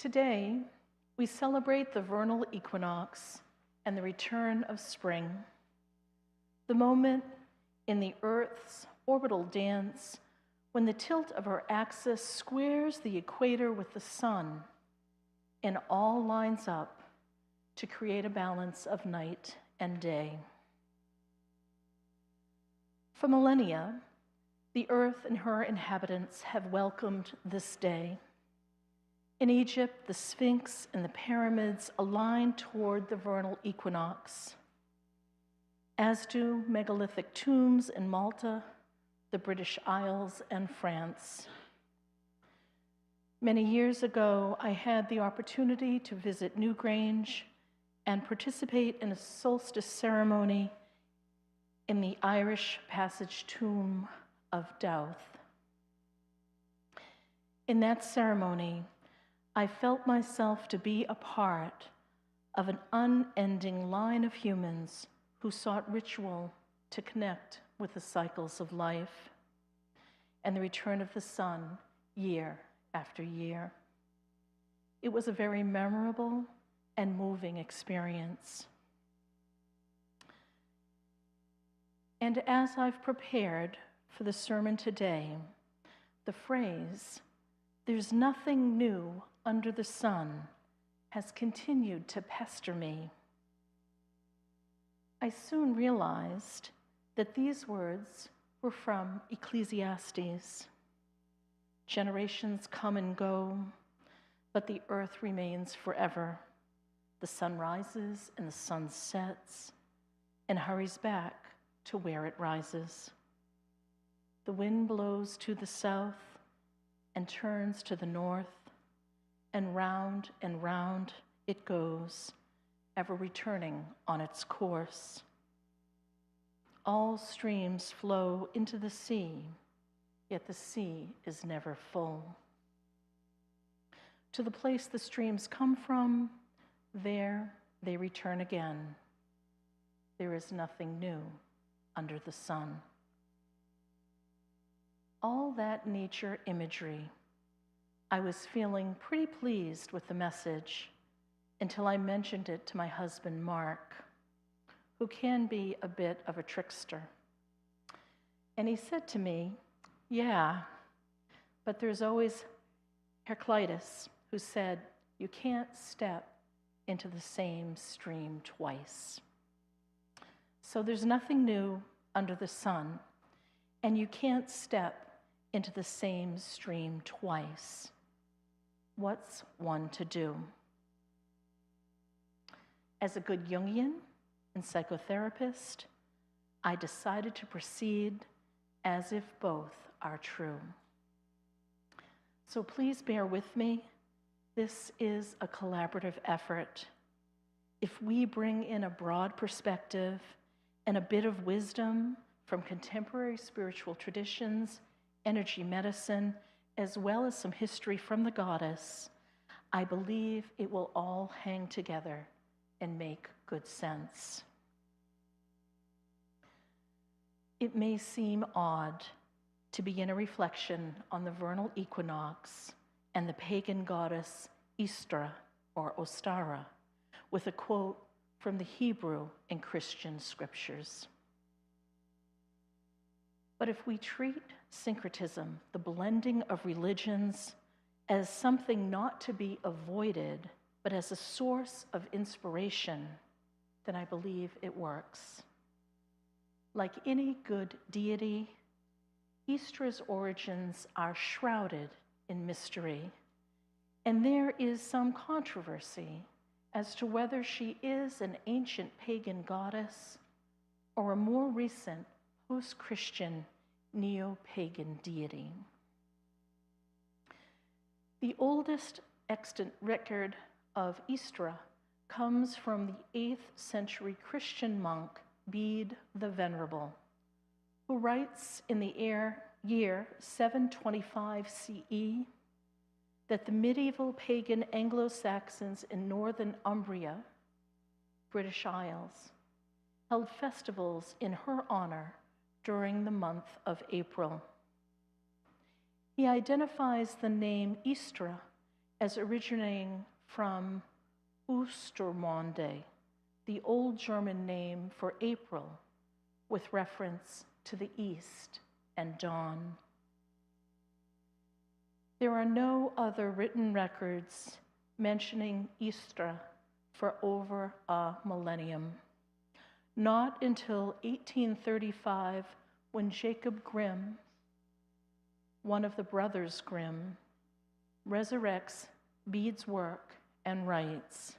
Today, we celebrate the vernal equinox and the return of spring, the moment in the Earth's orbital dance when the tilt of her axis squares the equator with the sun and all lines up to create a balance of night and day. For millennia, the Earth and her inhabitants have welcomed this day. In Egypt, the Sphinx and the pyramids align toward the vernal equinox, as do megalithic tombs in Malta, the British Isles, and France. Many years ago, I had the opportunity to visit Newgrange and participate in a solstice ceremony in the Irish Passage tomb of Douth. In that ceremony, I felt myself to be a part of an unending line of humans who sought ritual to connect with the cycles of life and the return of the sun year after year. It was a very memorable and moving experience. And as I've prepared for the sermon today, the phrase, "There's nothing new under the sun," has continued to pester me. I soon realized that these words were from Ecclesiastes. Generations come and go, but the earth remains forever. The sun rises and the sun sets and hurries back to where it rises. The wind blows to the south and turns to the north, and round it goes, ever returning on its course. All streams flow into the sea, yet the sea is never full. To the place the streams come from, there they return again. There is nothing new under the sun. All that nature imagery, I was feeling pretty pleased with the message until I mentioned it to my husband, Mark, who can be a bit of a trickster. And he said to me, "Yeah, but there's always Heraclitus, who said, you can't step into the same stream twice. So there's nothing new under the sun, and you can't step into the same stream twice. What's one to do?" As a good Jungian and psychotherapist, I decided to proceed as if both are true. So please bear with me. This is a collaborative effort. If we bring in a broad perspective and a bit of wisdom from contemporary spiritual traditions, energy medicine, as well as some history from the goddess, I believe it will all hang together and make good sense. It may seem odd to begin a reflection on the vernal equinox and the pagan goddess Eostre or Ostara with a quote from the Hebrew and Christian scriptures. But if we treat syncretism, the blending of religions, as something not to be avoided, but as a source of inspiration, then I believe it works. Like any good deity, Eostre's origins are shrouded in mystery, and there is some controversy as to whether she is an ancient pagan goddess or a more recent post-Christian neo-pagan deity. The oldest extant record of Eostre comes from the 8th century Christian monk Bede the Venerable, who writes in the year 725 CE that the medieval pagan Anglo-Saxons in northern Umbria, British Isles, held festivals in her honor during the month of April. He identifies the name Eostre as originating from Ostermonde, the old German name for April, with reference to the east and dawn. There are no other written records mentioning Eostre for over a millennium. Not until 1835, when Jacob Grimm, one of the brothers Grimm, resurrects Bede's work and writes,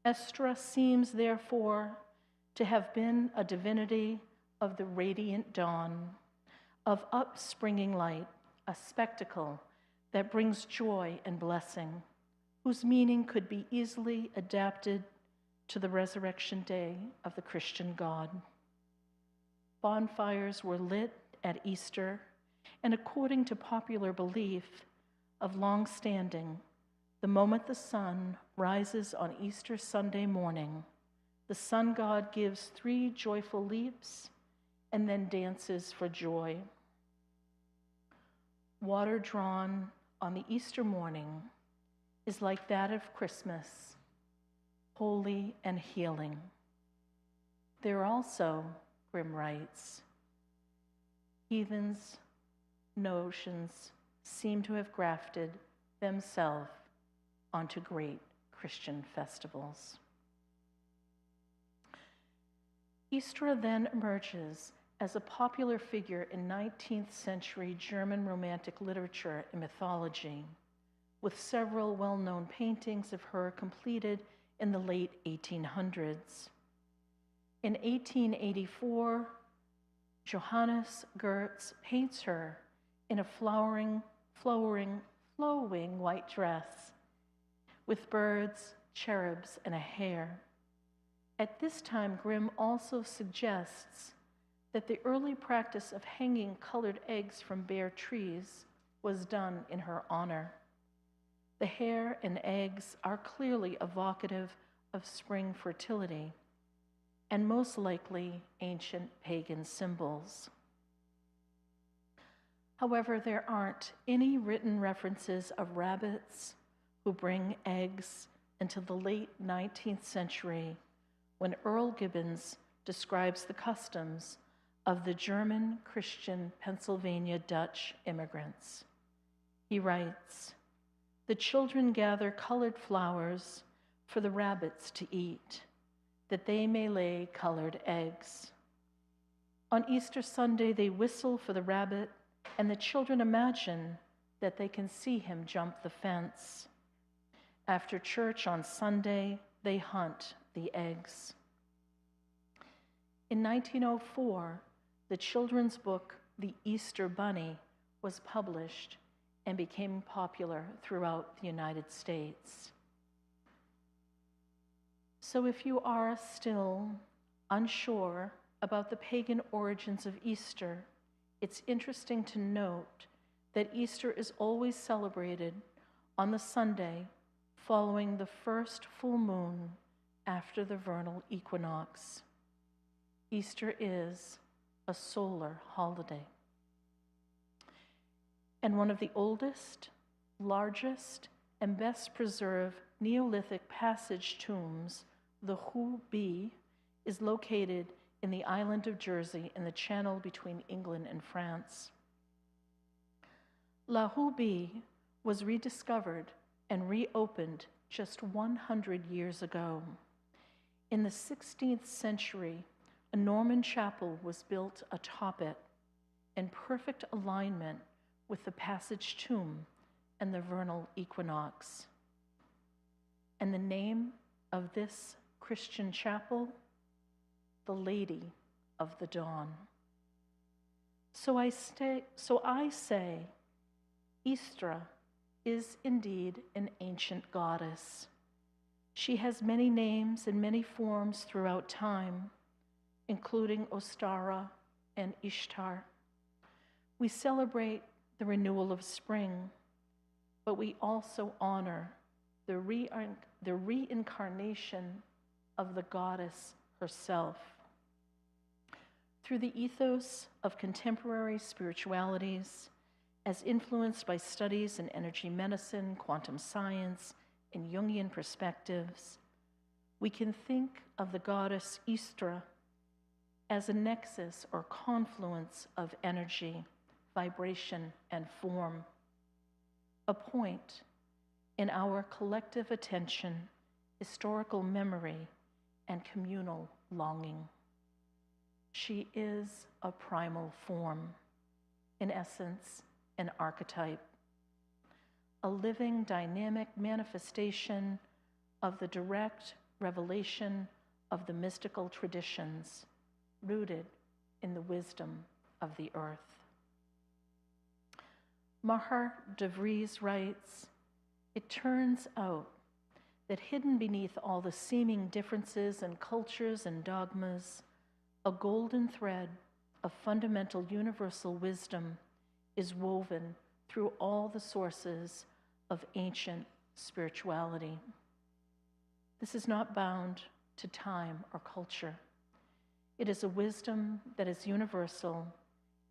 Eostre seems therefore to have been a divinity of the radiant dawn, of upspringing light, a spectacle that brings joy and blessing, whose meaning could be easily adapted to the resurrection day of the Christian God. Bonfires were lit at Easter, and according to popular belief of long standing, the moment the sun rises on Easter Sunday morning, the sun god gives 3 joyful leaps and then dances for joy. Water drawn on the Easter morning is like that of Christmas, holy and healing. There also, Grimm writes, heathens' notions seem to have grafted themselves onto great Christian festivals. Eostre then emerges as a popular figure in 19th century German Romantic literature and mythology, with several well-known paintings of her completed in the late 1800s. In 1884, Johannes Goetz paints her in a flowing white dress with birds, cherubs, and a hare. At this time, Grimm also suggests that the early practice of hanging colored eggs from bare trees was done in her honor. The hare and eggs are clearly evocative of spring fertility and most likely ancient pagan symbols. However, there aren't any written references of rabbits who bring eggs until the late 19th century, when Earl Gibbons describes the customs of the German Christian Pennsylvania Dutch immigrants. He writes, "The children gather colored flowers for the rabbits to eat, that they may lay colored eggs. On Easter Sunday, they whistle for the rabbit, and the children imagine that they can see him jump the fence. After church on Sunday, they hunt the eggs." In 1904, the children's book, The Easter Bunny, was published and became popular throughout the United States. So if you are still unsure about the pagan origins of Easter, it's interesting to note that Easter is always celebrated on the Sunday following the first full moon after the vernal equinox. Easter is a solar holiday. And one of the oldest, largest, and best preserved Neolithic passage tombs, the Houbie, is located in the island of Jersey in the channel between England and France. La Houbie was rediscovered and reopened just 100 years ago. In the 16th century, a Norman chapel was built atop it in perfect alignment with the passage tomb and the vernal equinox. And the name of this Christian chapel, the Lady of the Dawn. So I say, Eostre is indeed an ancient goddess. She has many names and many forms throughout time, including Ostara and Ishtar. We celebrate the renewal of spring, but we also honor the reincarnation of the goddess herself. Through the ethos of contemporary spiritualities as influenced by studies in energy medicine, quantum science, and Jungian perspectives, we can think of the goddess Eostre as a nexus or confluence of energy, vibration, and form, a point in our collective attention, historical memory, and communal longing. She is a primal form, in essence, an archetype, a living, dynamic manifestation of the direct revelation of the mystical traditions rooted in the wisdom of the earth. Maher de Vries writes, "It turns out that hidden beneath all the seeming differences in cultures and dogmas, a golden thread of fundamental universal wisdom is woven through all the sources of ancient spirituality. This is not bound to time or culture. It is a wisdom that is universal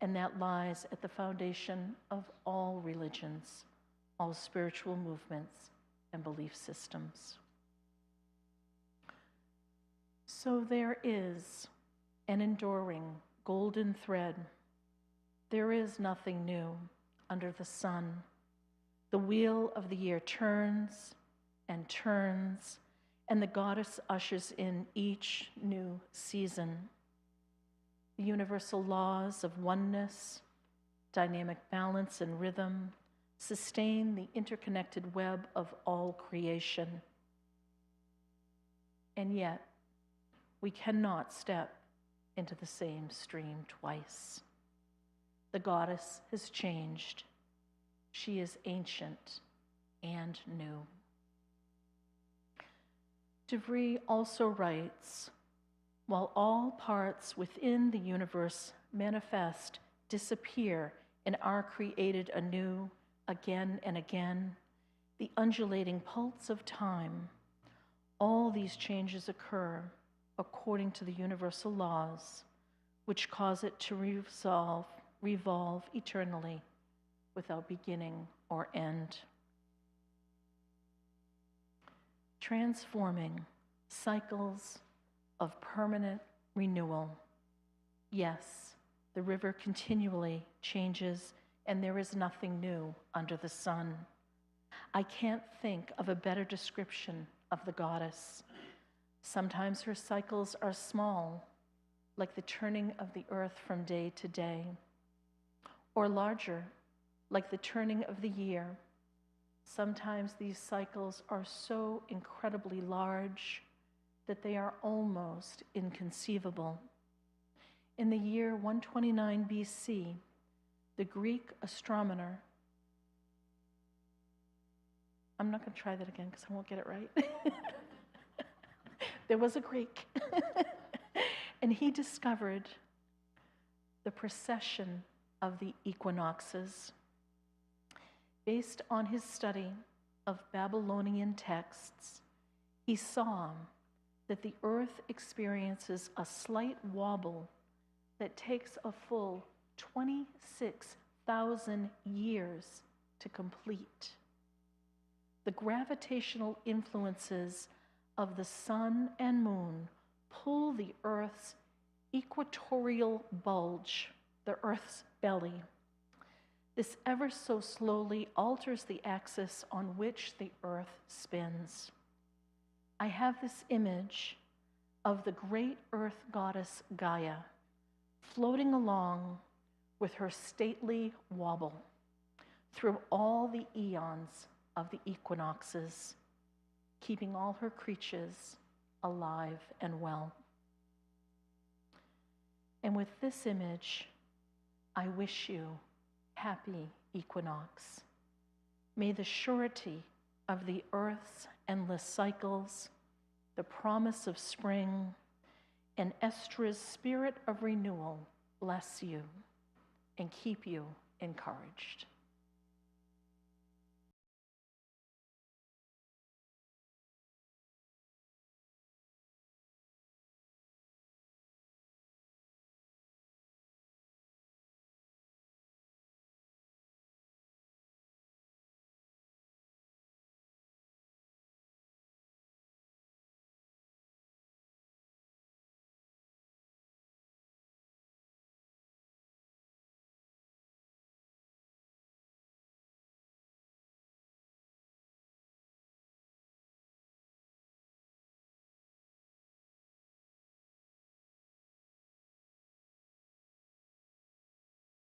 and that lies at the foundation of all religions, all spiritual movements and belief systems." So there is an enduring golden thread. There is nothing new under the sun. The wheel of the year turns, and the goddess ushers in each new season. The universal laws of oneness, dynamic balance, and rhythm sustain the interconnected web of all creation. And yet, we cannot step into the same stream twice. The goddess has changed. She is ancient and new. De Vries also writes, "While all parts within the universe manifest, disappear, and are created anew again and again, the undulating pulse of time, all these changes occur according to the universal laws, which cause it to revolve eternally without beginning or end." Transforming cycles of permanent renewal. Yes, the river continually changes, and there is nothing new under the sun. I can't think of a better description of the goddess. Sometimes her cycles are small, like the turning of the earth from day to day, or larger, like the turning of the year. Sometimes these cycles are so incredibly large that they are almost inconceivable. In the year 129 BC, the Greek astronomer, I'm not going to try that again because I won't get it right. There was a Greek, and he discovered the precession of the equinoxes. Based on his study of Babylonian texts, he saw that the earth experiences a slight wobble that takes a full 26,000 years to complete. The gravitational influences of the sun and moon pull the earth's equatorial bulge, the earth's belly. This ever so slowly alters the axis on which the earth spins. I have this image of the great earth goddess Gaia floating along with her stately wobble through all the eons of the equinoxes, keeping all her creatures alive and well. And with this image, I wish you happy equinox. May the surety of the earth's endless cycles, the promise of spring, and Estre's spirit of renewal bless you and keep you encouraged.